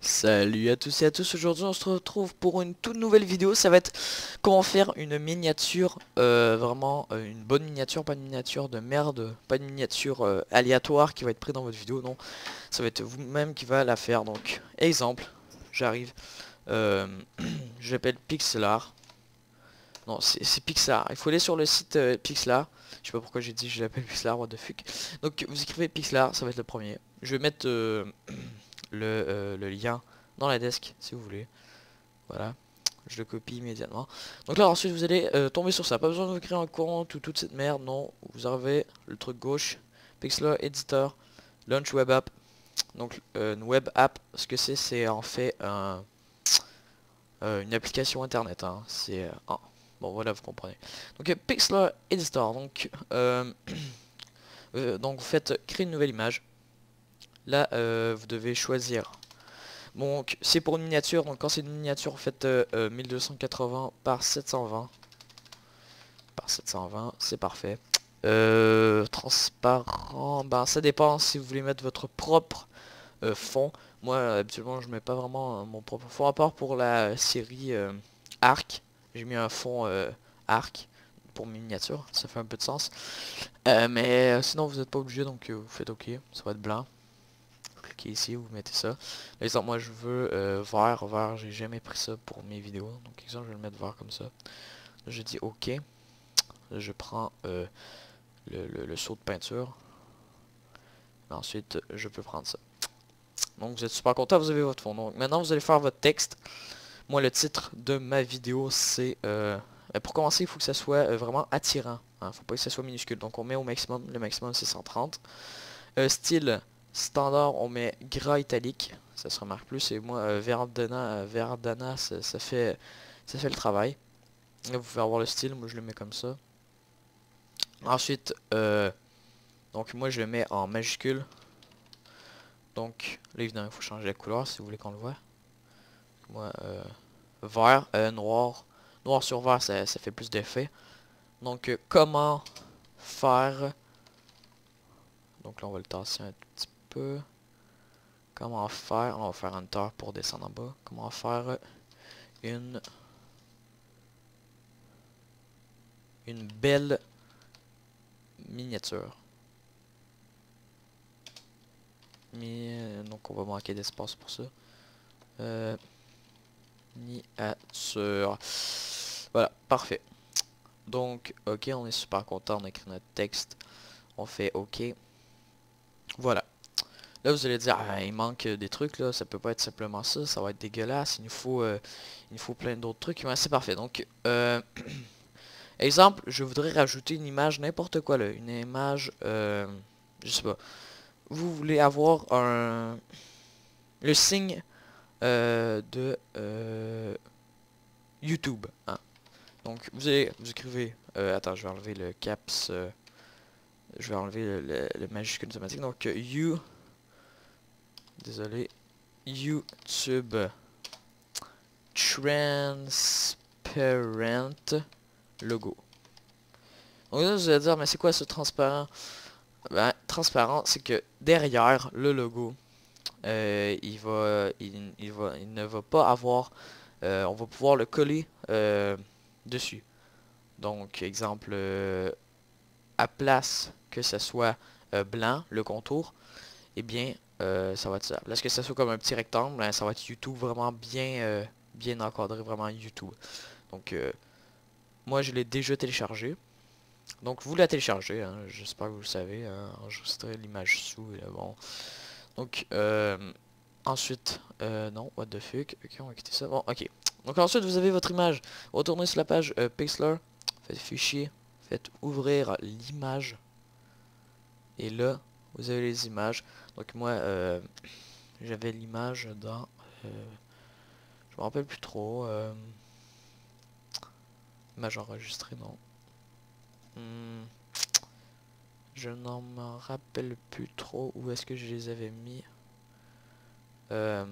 Salut à tous et à tous, aujourd'hui on se retrouve pour une toute nouvelle vidéo. Ça va être comment faire une miniature, vraiment une bonne miniature, pas une miniature de merde, pas une miniature aléatoire qui va être prise dans votre vidéo, non. Ça va être vous-même qui va la faire. Donc exemple, j'arrive, euh, je l'appelle Pixlar. Non, c'est Pixar, il faut aller sur le site Pixlar. Je sais pas pourquoi j'ai dit je l'appelle Pixlar, what the fuck. Donc vous écrivez Pixlar, ça va être le premier. Je vais mettre le lien dans la desk si vous voulez. Voilà, je le copie immédiatement. Donc là ensuite vous allez tomber sur ça. Pas besoin de vous créer un compte ou toute cette merde, non. Vous avez le truc gauche, Pixlr Editor, Launch Web App. Donc une web app, ce que c'est en fait une application internet. Hein. C'est bon voilà, vous comprenez. Donc Pixlr Editor. Donc vous faites créer une nouvelle image. Là vous devez choisir. Donc c'est pour une miniature, donc quand c'est une miniature, faites 1280 par 720. Par 720, c'est parfait. Transparent, ben ça dépend si vous voulez mettre votre propre fond. Moi habituellement je mets pas vraiment mon propre fond, à part pour la série Arc. J'ai mis un fond Arc pour mes miniatures, ça fait un peu de sens. Mais sinon vous n'êtes pas obligé, donc vous faites OK, ça va être blanc. Cliquez ici, vous mettez ça. Par exemple, moi je veux vert, j'ai jamais pris ça pour mes vidéos. Donc exemple, je vais le mettre vert comme ça. Là, je dis OK. Là, je prends le seau de peinture. Ensuite, je peux prendre ça. Donc vous êtes super content, vous avez votre fond. Donc maintenant, vous allez faire votre texte. Moi, le titre de ma vidéo, c'est... pour commencer, il faut que ça soit vraiment attirant. Hein, faut pas que ça soit minuscule. Donc on met au maximum. Le maximum, c'est 130. Style standard, on met gras italique, ça se remarque plus. Et moi, Verdana, ça fait le travail. Là, vous pouvez avoir le style, moi je le mets comme ça. Ensuite, donc moi je le mets en majuscule. Donc là évidemment il faut changer la couleur si vous voulez qu'on le voit. Moi, vert, noir. Noir sur vert, ça fait plus d'effet. Donc comment faire... Donc là on va le tasser un petit peu. Comment faire... On va faire Enter pour descendre en bas. Comment faire une belle miniature. Donc on va manquer d'espace pour ça. Miniature. Voilà, parfait. Donc, ok, on est super content, on a écrit notre texte. On fait ok. Voilà. Là, vous allez dire, ah, il manque des trucs, là. Ça peut pas être simplement ça. Ça va être dégueulasse. Il nous faut plein d'autres trucs. Ouais, c'est parfait. Donc, exemple, je voudrais rajouter une image, n'importe quoi, là. Une image, je sais pas. Vous voulez avoir le signe de YouTube. Hein. Donc, vous écrivez... attends, je vais enlever le caps... je vais enlever le majuscule automatique. Donc, désolé, YouTube Transparent Logo. Donc là, vous allez dire, mais c'est quoi ce transparent? Ben, transparent, c'est que derrière le logo, il ne va pas avoir, on va pouvoir le coller dessus. Donc, exemple, à place que ça soit blanc, le contour, eh bien, ça va être ça. Là, ce que ça soit comme un petit rectangle, ben, ça va être YouTube vraiment bien encadré, vraiment YouTube. Donc, moi, je l'ai déjà téléchargé. Donc, vous la téléchargez, hein, j'espère que vous le savez, hein, enregistrer l'image sous, là, bon. Donc, ensuite, non, what the fuck, ok, on va quitter ça, bon, ok. Donc, ensuite, vous avez votre image. Retournez sur la page Pixlr, faites fichier, faites ouvrir l'image. Et là, vous avez les images. Donc, moi, j'avais l'image dans... je me rappelle plus trop. Image enregistrée, non. Hmm, je n'en me rappelle plus trop où est-ce que je les avais mis. Euh,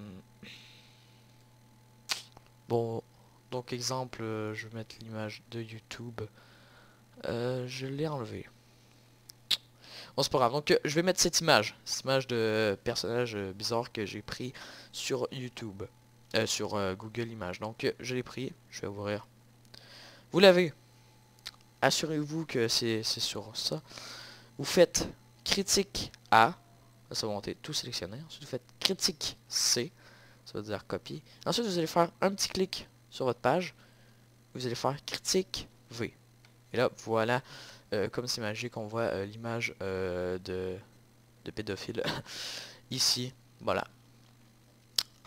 bon, donc exemple, je vais mettre l'image de YouTube. Je l'ai enlevé. Bon, c'est pas grave. Donc, je vais mettre cette image de personnage bizarre que j'ai pris sur YouTube. Sur Google Images. Donc, je l'ai pris. Je vais ouvrir. Vous l'avez. Assurez-vous que c'est sur ça. Vous faites critique A. Ça va monter tout sélectionner. Ensuite, vous faites critique C. Ça veut dire copier. Ensuite, vous allez faire un petit clic sur votre page. Vous allez faire critique V. Et là, voilà, comme c'est magique, on voit l'image de pédophile ici. Voilà.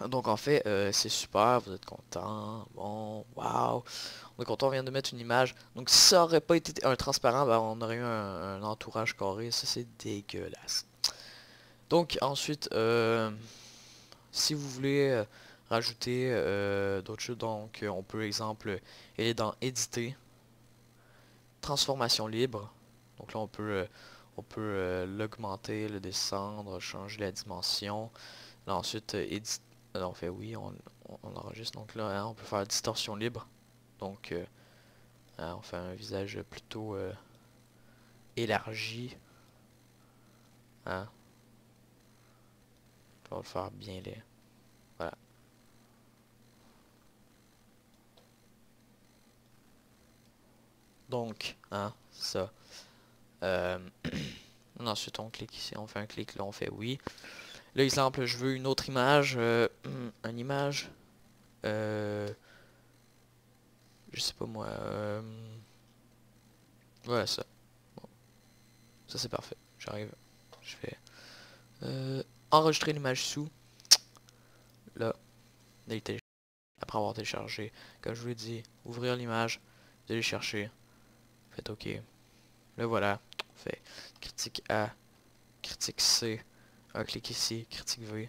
Donc en fait, c'est super, vous êtes content. Bon, waouh. On est content, on vient de mettre une image. Donc si ça aurait pas été un transparent, ben, on aurait eu un entourage carré. Ça, c'est dégueulasse. Donc ensuite, si vous voulez rajouter d'autres choses, donc on peut, exemple, aller dans éditer, transformation libre. Donc là, on peut l'augmenter, le descendre, changer la dimension. Là, ensuite, éditer. On fait oui, on enregistre. Donc là, hein, on peut faire distorsion libre. Donc, hein, on fait un visage plutôt élargi. Hein. On va le faire bien laid. Voilà. Donc, hein, ça. Ensuite, on clique ici, on fait un clic, là, on fait oui. Là, exemple, je veux une autre image. Une image. Je sais pas moi. Voilà ça. Bon. Ça, c'est parfait. J'arrive. Je fais enregistrer l'image sous. Là, après avoir téléchargé, comme je vous l'ai dit, ouvrir l'image, vous allez chercher, faites OK. Là voilà, on fait critique A, critique C, un clic ici, critique V.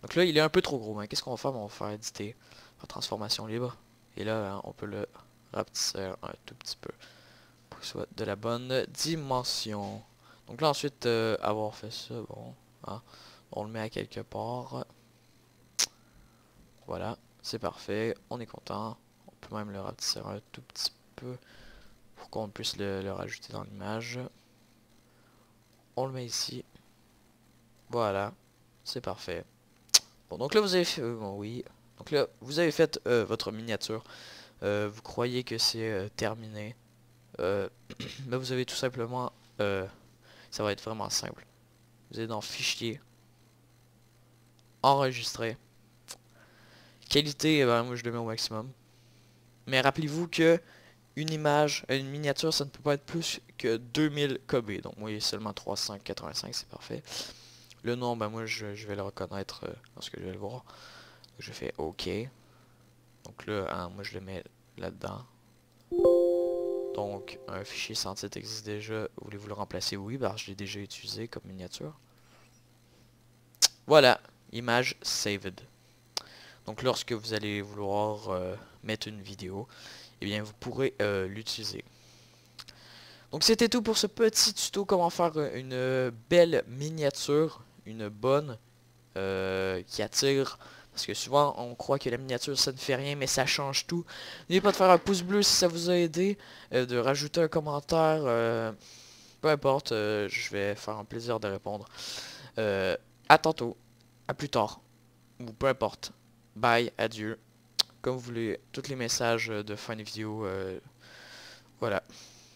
Donc là, il est un peu trop gros, mais qu'est-ce qu'on va faire? On va faire éditer, faire transformation libre. Et là, hein, on peut le rapetisser un tout petit peu pour qu'il soit de la bonne dimension. Donc là, ensuite, avoir fait ça, bon, hein, on le met à quelque part. Voilà, c'est parfait, on est content. On peut même le rapetisser un tout petit peu pour qu'on puisse le rajouter dans l'image. On le met ici. Voilà, c'est parfait. Bon, donc là vous avez fait, bon, oui. Donc là, vous avez fait votre miniature. Vous croyez que c'est terminé. Mais vous avez tout simplement, ça va être vraiment simple. Vous allez dans Fichier, Enregistrer. Qualité, ben, moi je le mets au maximum. Mais rappelez-vous que une image, une miniature, ça ne peut pas être plus que 2000 KB. Donc moi il est seulement 385, c'est parfait. Le nom, ben moi je vais le reconnaître lorsque je vais le voir. Donc, je fais OK. Donc là, hein, moi je le mets là-dedans. Donc un fichier sans titre existe déjà. Voulez-vous le remplacer? Oui, parce que je l'ai déjà utilisé comme miniature. Voilà, image saved. Donc lorsque vous allez vouloir mettre une vidéo, eh bien vous pourrez l'utiliser. Donc c'était tout pour ce petit tuto comment faire une belle miniature, une bonne, qui attire. Parce que souvent on croit que la miniature ça ne fait rien mais ça change tout. N'oubliez pas de faire un pouce bleu si ça vous a aidé, de rajouter un commentaire, peu importe, je vais faire un plaisir de répondre. À tantôt, à plus tard, ou peu importe. Bye, adieu. Comme vous voulez, tous les messages de fin de vidéo, voilà.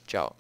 Ciao.